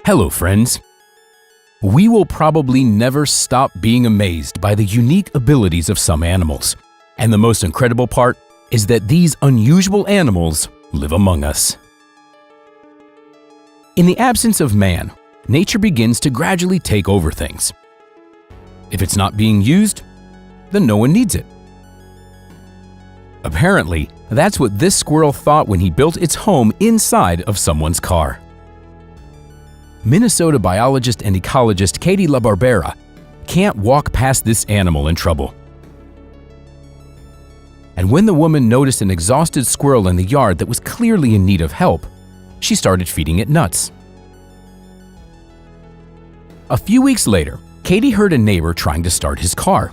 Hello, friends. We will probably never stop being amazed by the unique abilities of some animals. And the most incredible part is that these unusual animals live among us. In the absence of man, nature begins to gradually take over things. If it's not being used, then no one needs it. Apparently, that's what this squirrel thought when he built its home inside of someone's car. Minnesota biologist and ecologist Katie LaBarbera can't walk past this animal in trouble. And when the woman noticed an exhausted squirrel in the yard that was clearly in need of help, she started feeding it nuts. A few weeks later, Katie heard a neighbor trying to start his car.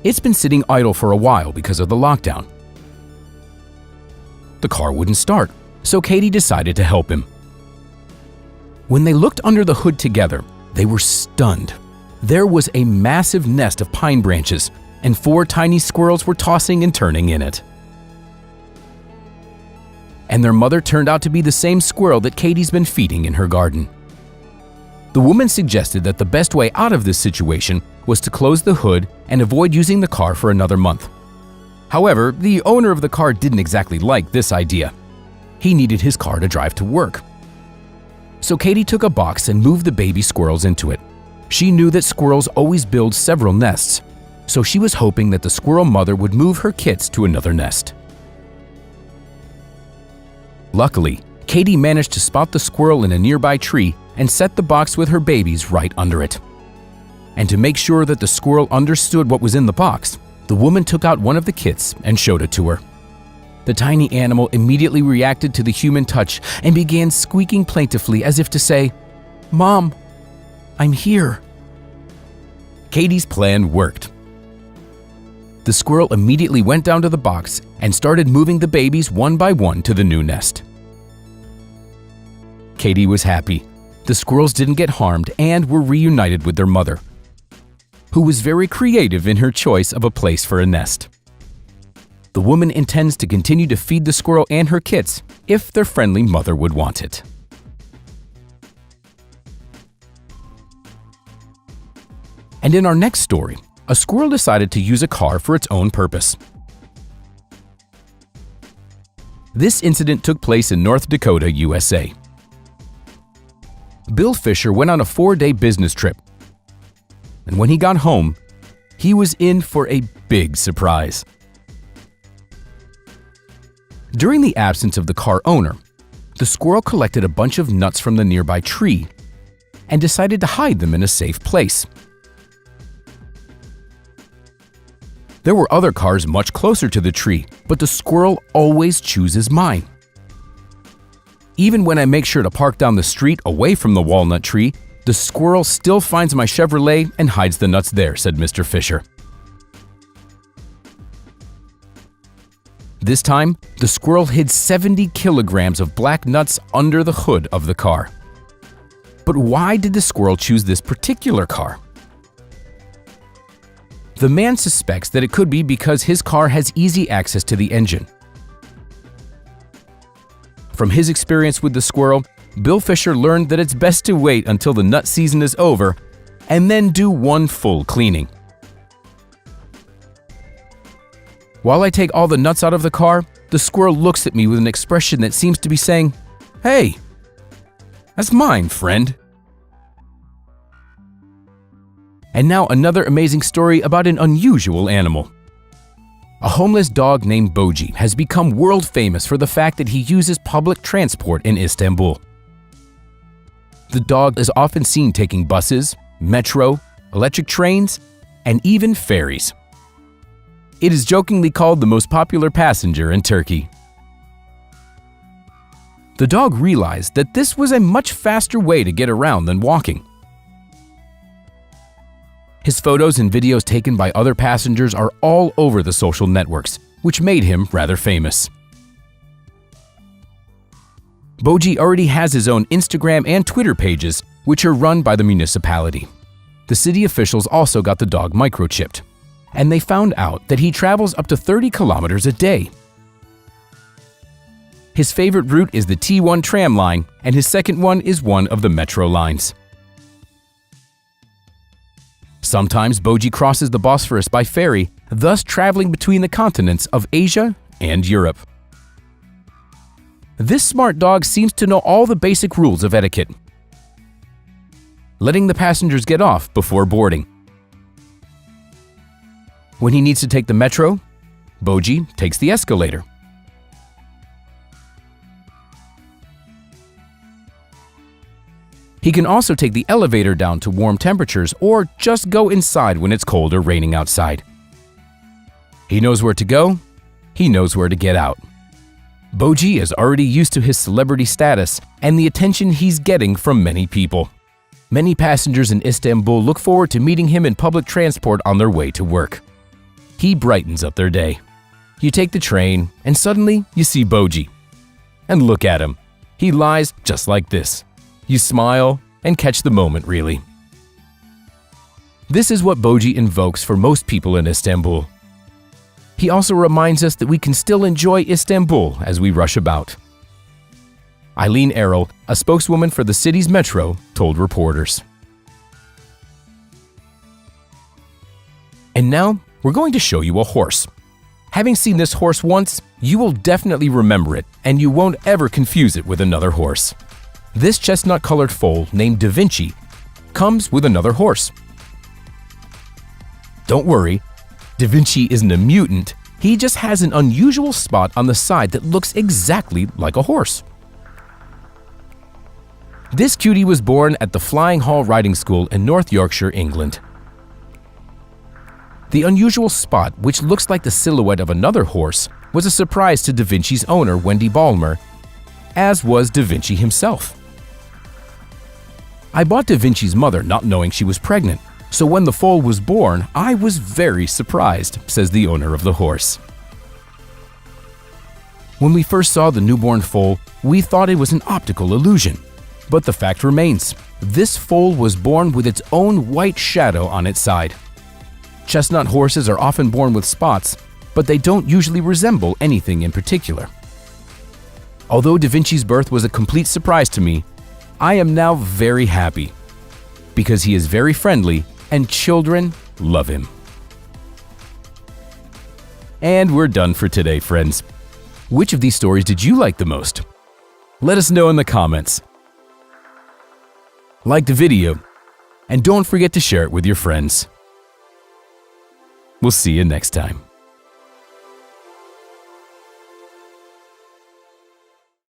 It's been sitting idle for a while because of the lockdown. The car wouldn't start, so Katie decided to help him. When they looked under the hood together, they were stunned. There was a massive nest of pine branches, and 4 tiny squirrels were tossing and turning in it. And their mother turned out to be the same squirrel that Katie's been feeding in her garden. The woman suggested that the best way out of this situation was to close the hood and avoid using the car for another month. However, the owner of the car didn't exactly like this idea. He needed his car to drive to work. So Katie took a box and moved the baby squirrels into it. She knew that squirrels always build several nests, so she was hoping that the squirrel mother would move her kits to another nest. Luckily, Katie managed to spot the squirrel in a nearby tree and set the box with her babies right under it. And to make sure that the squirrel understood what was in the box, the woman took out one of the kits and showed it to her. The tiny animal immediately reacted to the human touch and began squeaking plaintively as if to say, "Mom, I'm here." Katie's plan worked. The squirrel immediately went down to the box and started moving the babies one by one to the new nest. Katie was happy. The squirrels didn't get harmed and were reunited with their mother, who was very creative in her choice of a place for a nest. The woman intends to continue to feed the squirrel and her kits if their friendly mother would want it. And in our next story, a squirrel decided to use a car for its own purpose. This incident took place in North Dakota, USA. Bill Fisher went on a 4-day business trip, and when he got home, he was in for a big surprise. During the absence of the car owner, the squirrel collected a bunch of nuts from the nearby tree and decided to hide them in a safe place. There were other cars much closer to the tree, but the squirrel always chooses mine. Even when I make sure to park down the street away from the walnut tree, the squirrel still finds my Chevrolet and hides the nuts there, said Mr. Fisher. This time, the squirrel hid 70 kilograms of black nuts under the hood of the car. But why did the squirrel choose this particular car? The man suspects that it could be because his car has easy access to the engine. From his experience with the squirrel, Bill Fisher learned that it's best to wait until the nut season is over and then do one full cleaning. While I take all the nuts out of the car, the squirrel looks at me with an expression that seems to be saying, "Hey, that's mine, friend." And now another amazing story about an unusual animal. A homeless dog named Boji has become world famous for the fact that he uses public transport in Istanbul. The dog is often seen taking buses, metro, electric trains, and even ferries. It is jokingly called the most popular passenger in Turkey. The dog realized that this was a much faster way to get around than walking. His photos and videos taken by other passengers are all over the social networks, which made him rather famous. Boji already has his own Instagram and Twitter pages, which are run by the municipality. The city officials also got the dog microchipped, and they found out that he travels up to 30 kilometers a day. His favorite route is the T1 tram line, and his second one is one of the metro lines. Sometimes Boji crosses the Bosphorus by ferry, thus traveling between the continents of Asia and Europe. This smart dog seems to know all the basic rules of etiquette. Letting the passengers get off before boarding. When he needs to take the metro, Boji takes the escalator. He can also take the elevator down to warm temperatures or just go inside when it's cold or raining outside. He knows where to go, he knows where to get out. Boji is already used to his celebrity status and the attention he's getting from many people. Many passengers in Istanbul look forward to meeting him in public transport on their way to work. He brightens up their day. You take the train and suddenly you see Boji. And look at him. He lies just like this. You smile and catch the moment, really. This is what Boji invokes for most people in Istanbul. He also reminds us that we can still enjoy Istanbul as we rush about. Eileen Errol, a spokeswoman for the city's metro, told reporters. And now, we're going to show you a horse. Having seen this horse once, you will definitely remember it, and you won't ever confuse it with another horse. This chestnut-colored foal named Da Vinci comes with another horse. Don't worry, Da Vinci isn't a mutant, he just has an unusual spot on the side that looks exactly like a horse. This cutie was born at the Flying Hall Riding School in North Yorkshire, England. The unusual spot, which looks like the silhouette of another horse, was a surprise to Da Vinci's owner, Wendy Ballmer, as was Da Vinci himself. I bought Da Vinci's mother not knowing she was pregnant, so when the foal was born, I was very surprised, says the owner of the horse. When we first saw the newborn foal, we thought it was an optical illusion. But the fact remains, this foal was born with its own white shadow on its side. Chestnut horses are often born with spots, but they don't usually resemble anything in particular. Although Da Vinci's birth was a complete surprise to me, I am now very happy because he is very friendly and children love him. And we're done for today, friends. Which of these stories did you like the most? Let us know in the comments. Like the video, and don't forget to share it with your friends. We'll see you next time.